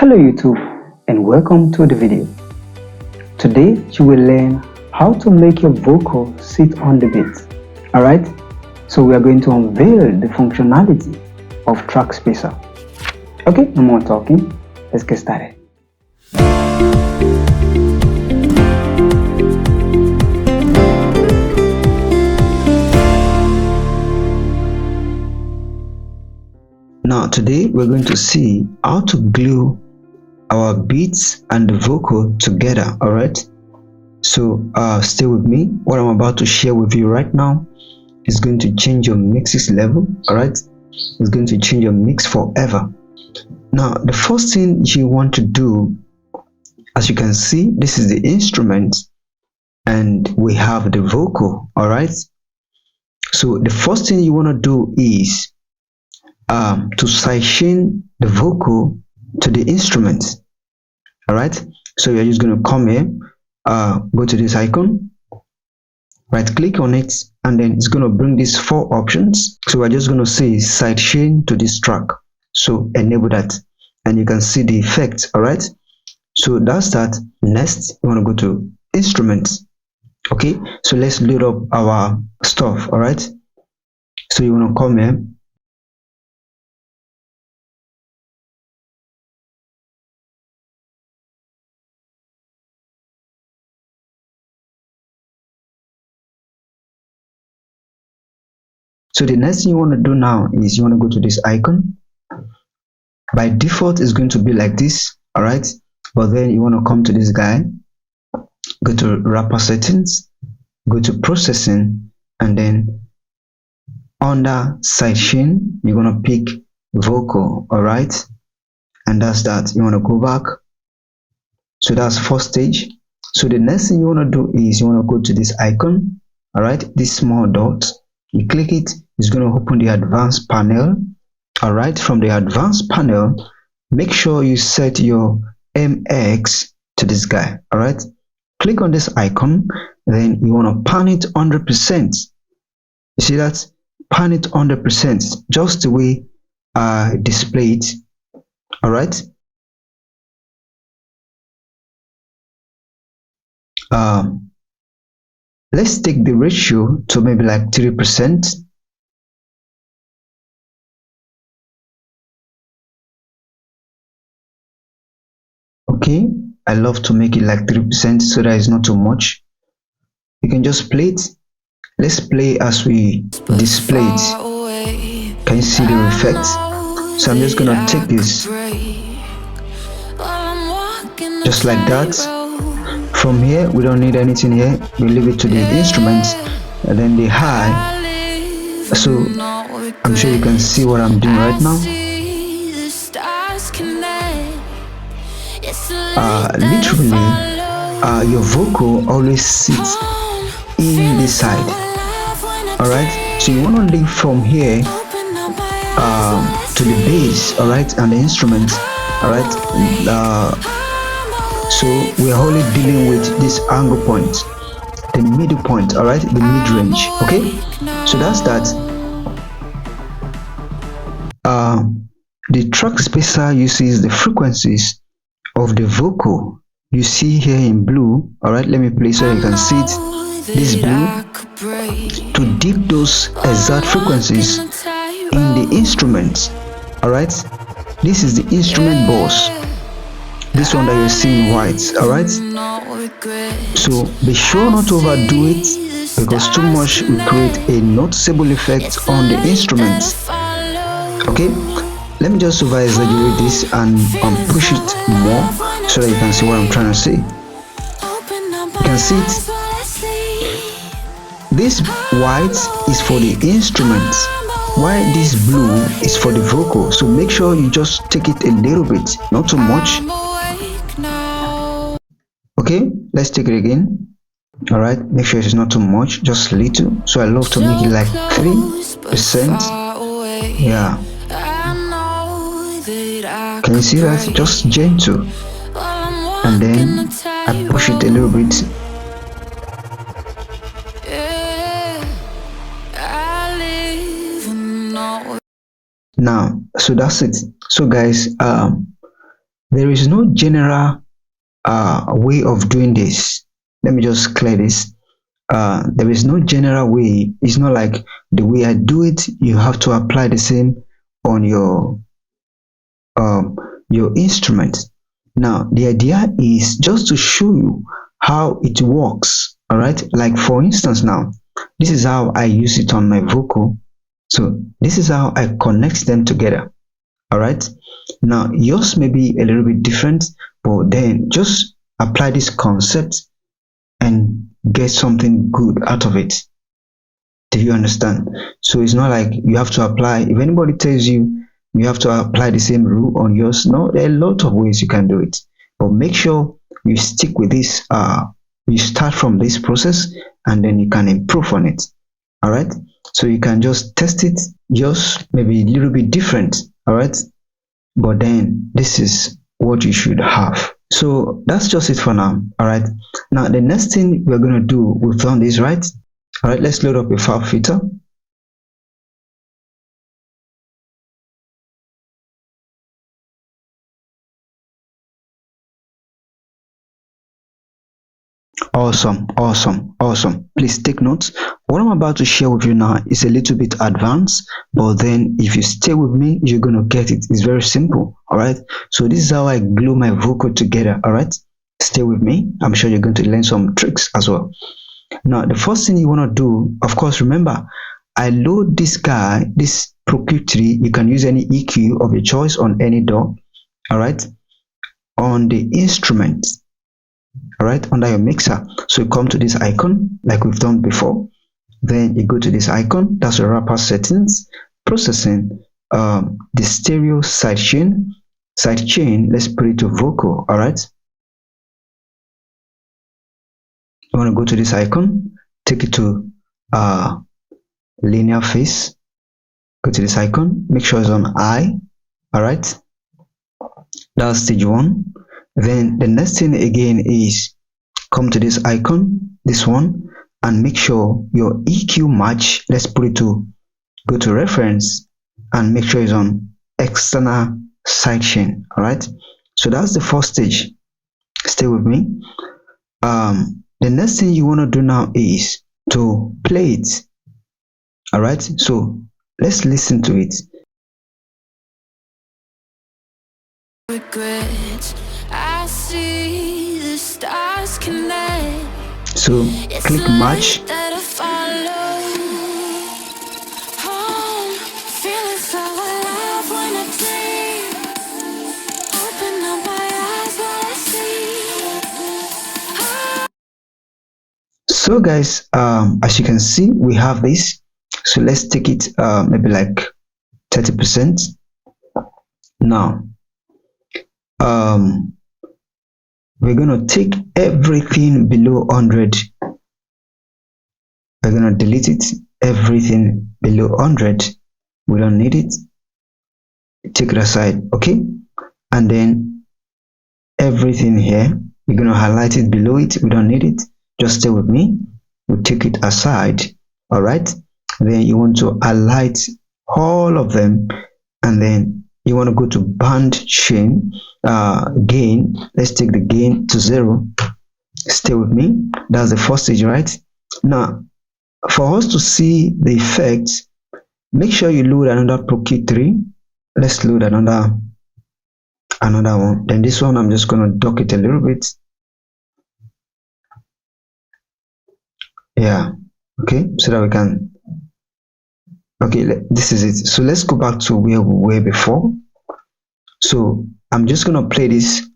Hello YouTube and welcome to the video. Today you will learn how to make your vocal sit on the beat. Alright, so we are going to unveil the functionality of Trackpacer. Okay, no more talking, let's get started. Now today we're going to see how to glue our beats and the vocal together. All right, so stay with me. What I'm about to share with you right now is going to change your mixes level. All right, it's going to change your mix forever. Now the first thing you want to do, as you can see, this is the instrument and we have the vocal. All right, so the first thing you want to do is to sidechain the vocal to the instrument. All right, so you're just going to come here, go to this icon, right click on it, and then it's going to bring these four options. So we're just going to say sidechain to this track, so enable that and you can see the effect. All right, so that's that. Next you want to go to instruments. Okay, so let's load up our stuff. All right, so you want to come here, so the next thing you want to do now is you want to go to this icon. By default it's going to be like this. All right, but then you want to come to this guy, go to wrapper settings, go to processing, and then under sidechain you're going to pick vocal. All right, and that's that. You want to go back, so that's first stage. So the next thing you want to do is you want to go to this icon. All right, this small dot, you click it, it's going to open the advanced panel. All right, from the advanced panel make sure you set your MX to this guy. All right, click on this icon, then you want to pan it 100%. You see that? Pan it 100%, just the way I display it. All right, let's take the ratio to maybe like 3%. Okay, I love to make it like 3% so that it's not too much. You can just play it. Let's play as we display it. Can you see the effect? So I'm just gonna take this just like that. From here we don't need anything here, we leave it to the instruments, and then the high. So I'm sure you can see what I'm doing right now. Literally your vocal always sits in this side. All right, so you want to leave from here to the bass, all right, and the instruments. All right, so we are only dealing with this angle point, the middle point. All right, the mid-range. Okay, so that's that. The Trackpacer uses the frequencies of the vocal you see here in blue. All right, let me play so you can see it. This blue, to dip those exact frequencies in the instruments. All right, this is the instrument boss, this one that you're seeing white. All right, so be sure not to overdo it, because too much will create a noticeable effect on the instruments. Okay, let me just over exaggerate this and push it more so that you can see what I'm trying to say. You can see it. This white is for the instruments, while this blue is for the vocal. So make sure you just take it a little bit, not too much. Okay, let's take it again. All right, make sure it's not too much, just little. So I love to make it like 3%. Yeah, can you see that? Just gentle, and then I push it a little bit. Now, so that's it. So guys, the there is no general way of doing this. Let me just clear this. There is no general way. It's not like the way I do it, you have to apply the same on um, your instrument. Now, the idea is just to show you how it works. All right. Like for instance, now this is how I use it on my vocal. So this is how I connect them together. All right. Now yours may be a little bit different, but then just apply this concept and get something good out of it. Do you understand? So it's not like you have to apply. If anybody tells you you have to apply the same rule on yours, no, there are a lot of ways you can do it. But make sure you stick with this. You start from this process and then you can improve on it. All right. So you can just test it, just maybe a little bit different. All right. But then this is what you should have. So that's just it for now. All right. Now the next thing we're going to do, we've done this, right? All right, let's load up a fab filter. Awesome. Please take notes. What I'm about to share with you now is a little bit advanced, but then if you stay with me, you're going to get it. It's very simple. All right. So this is how I glue my vocal together. All right. Stay with me. I'm sure you're going to learn some tricks as well. Now, the first thing you want to do, of course, remember, I load this guy, this Pro-Q3. You can use any EQ of your choice on any DAW. All right. On the instrument. All right, under your mixer. So you come to this icon like we've done before. Then you go to this icon, that's your wrapper settings, processing, the stereo sidechain. Let's put it to vocal. All right. You want to go to this icon, take it to linear phase. Go to this icon, make sure it's on I. All right. That's stage 1. Then the next thing again is come to this icon, this one, and make sure your EQ match, let's put it to, go to reference and make sure it's on external sidechain. All right. So that's the first stage. Stay with me. The next thing you want to do now is to play it. All right. So let's listen to it. Regrets. I see the stars connect. So click match. So guys, as you can see, we have this. So let's take it maybe like 30%. Now we're going to take everything below 100. We're going to delete it. Everything below 100, we don't need it. Take it aside. Okay. And then everything here, we're going to highlight it below it. We don't need it. Just stay with me. We'll take it aside. All right. Then you want to highlight all of them, and then you want to go to band chain, gain. Let's take the gain to 0. Stay with me. That's the first stage, right? Now, for us to see the effects, make sure you load another Pro-Q3. Let's load another one. Then this one, I'm just going to dock it a little bit. Yeah. Okay. So that we can. Okay. This is it. So let's go back to where we were before. So I'm just going to play this.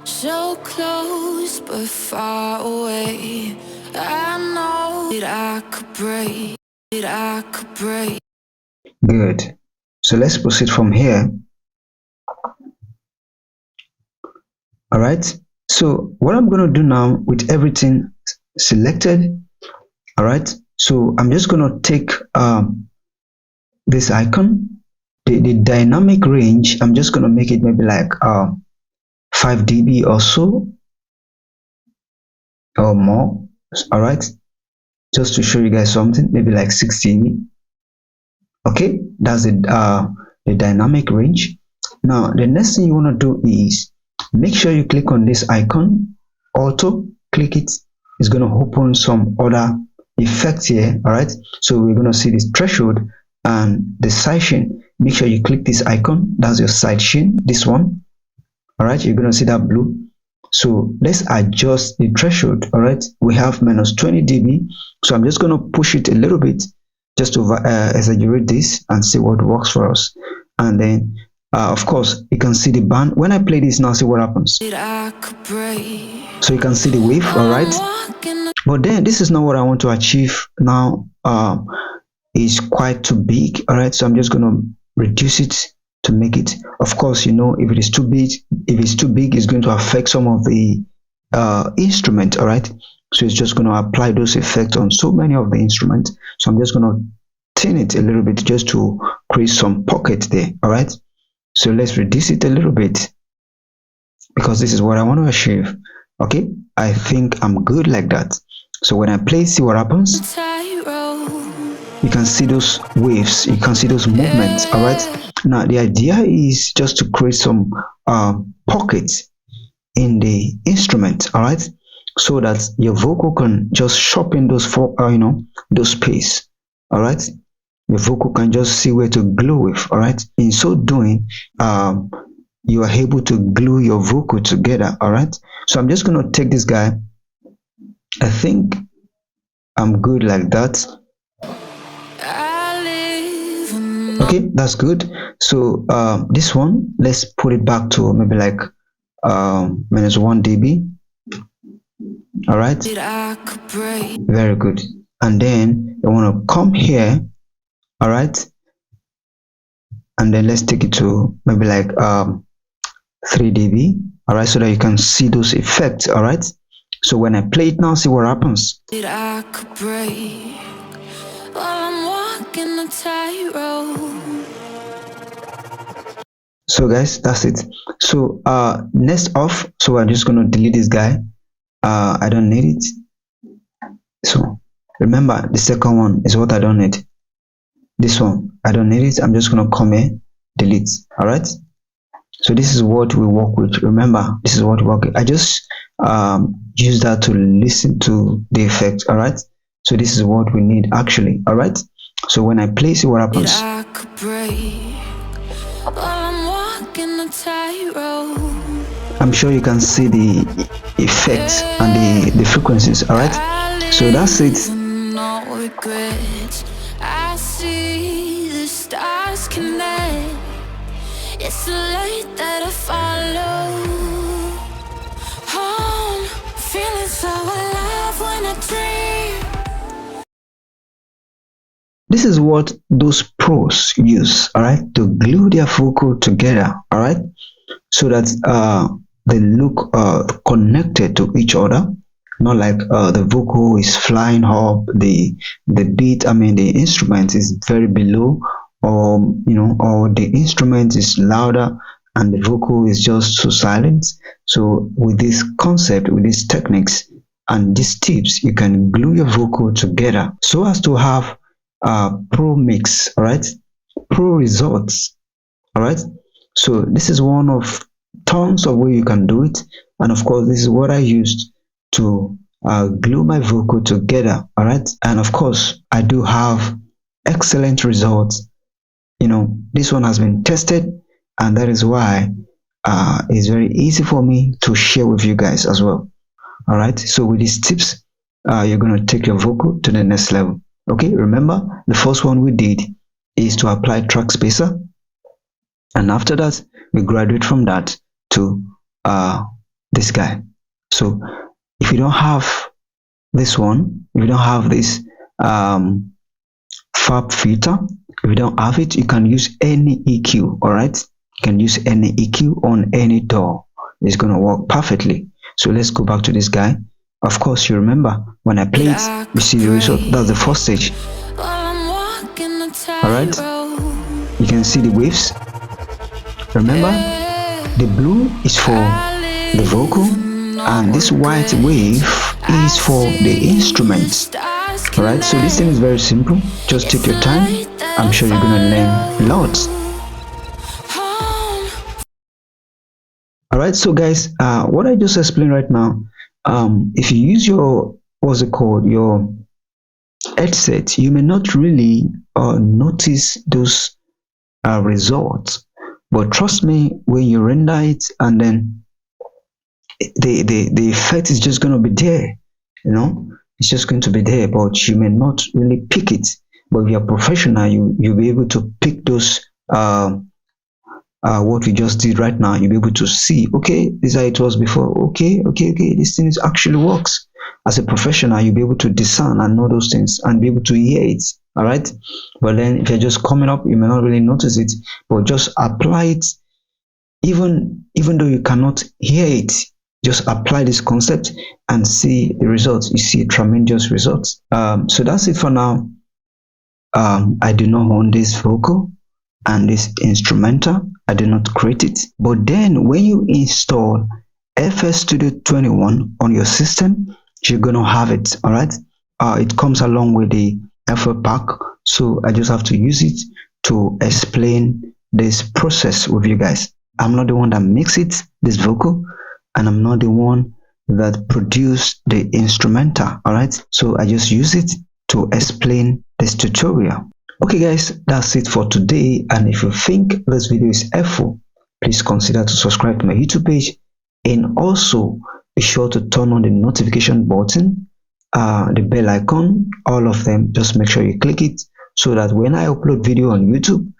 So close but far away. I know that I could break. Good. So let's proceed from here. All right. So what I'm going to do now with everything selected. All right. So I'm just going to take this icon, the dynamic range. I'm just going to make it maybe like 5 dB or so or more. All right. Just to show you guys something, maybe like 6 dB. Okay, that's the dynamic range. Now the next thing you want to do is make sure you click on this icon, auto, click it. It's going to open some other effects here. All right, so we're going to see this threshold and the side sheen. Make sure you click this icon, that's your side sheen, this one. All right, you're going to see that blue. So let's adjust the threshold. All right, we have minus 20 dB, so I'm just going to push it a little bit just to exaggerate this and see what works for us. And then of course you can see the band. When I play this now, see what happens. So you can see the wave. All right, but then this is not what I want to achieve now. It's quite too big. All right, so I'm just going to reduce it to make it, of course, you know, if it is too big, it's going to affect some of the instrument. All right, so it's just going to apply those effects on so many of the instruments. So I'm just going to thin it a little bit just to create some pockets there. All right, so let's reduce it a little bit because this is what I want to achieve. Okay, I think I'm good like that. So when I play, see what happens. You can see those waves, you can see those movements. All right, now the idea is just to create some pockets in the instrument. All right, so that your vocal can just sharpen those those space. All right, your vocal can just see where to glue with. All right, in so doing you are able to glue your vocal together. All right, so I'm just going to take this guy. I think I'm good like that. Okay, that's good. So this one, let's put it back to maybe like minus 1 dB. All right, very good. And then I want to come here. All right, and then let's take it to maybe like 3 dB. All right, so that you can see those effects. All right, so when I play it now, see what happens. So guys, that's it. So next off, so I'm just going to delete this guy. I don't need it. So remember, the second one is what I don't need. This one I don't need it. I'm just going to come here, delete. All right, so this is what we work with. Remember, this is what we work with. I just use that to listen to the effect. All right, so this is what we need actually. All right, so when I play, see what happens. I'm sure you can see the effects and the frequencies. All right, so that's it. I see the stars connect. It's the light that I follow. Home, feeling so alive when I dream. This is what those pros use, all right, to glue their vocal together. All right, so that they look connected to each other, not like the vocal is flying up, the beat, I mean the instrument is very below, or or the instrument is louder and the vocal is just so silent. So with this concept, with these techniques and these tips, you can glue your vocal together so as to have pro mix. All right, pro results. All right, so this is one of tons of ways you can do it, and of course this is what I used to glue my vocal together. All right, and of course I do have excellent results. This one has been tested, and that is why it's very easy for me to share with you guys as well. All right, so with these tips you're going to take your vocal to the next level. Okay, remember the first one we did is to apply Trackpacer, and after that we graduate from that to this guy. So if you don't have this one, if you don't have this Fab filter, if you don't have it, you can use any EQ. All right, you can use any EQ on any DAW. It's going to work perfectly. So let's go back to this guy. Of course, you remember when I play it, you see the result. That's the first stage. All right, you can see the waves. Remember, the blue is for the vocal, and this white wave is for the instruments. All right, so this thing is very simple. Just take your time I'm sure you're gonna learn lots. All right, so guys, what I just explained right now, if you use your, what's it called, your headset, you may not really notice those results, but trust me, when you render it, and then the effect is just going to be there, you know, it's just going to be there, but you may not really pick it. But if you're professional, you'll be able to pick those what we just did right now. You'll be able to see, okay, this is how it was before. Okay, this thing is actually works. As a professional, you'll be able to discern and know those things and be able to hear it. All right. But then if you're just coming up, you may not really notice it, but just apply it. Even though you cannot hear it, just apply this concept and see the results. You see tremendous results. So that's it for now. I do not own this vocal and this instrumental. I did not create it. But then when you install FS Studio 21 on your system, you're gonna have it. All right. It comes along with the FL pack, so I just have to use it to explain this process with you guys. I'm not the one that makes it, this vocal, and I'm not the one that produced the instrumental. All right. So I just use it to explain this tutorial. Okay guys, that's it for today, and if you think this video is helpful, please consider to subscribe to my YouTube page, and also be sure to turn on the notification button, the bell icon, all of them. Just make sure you click it so that when I upload video on YouTube,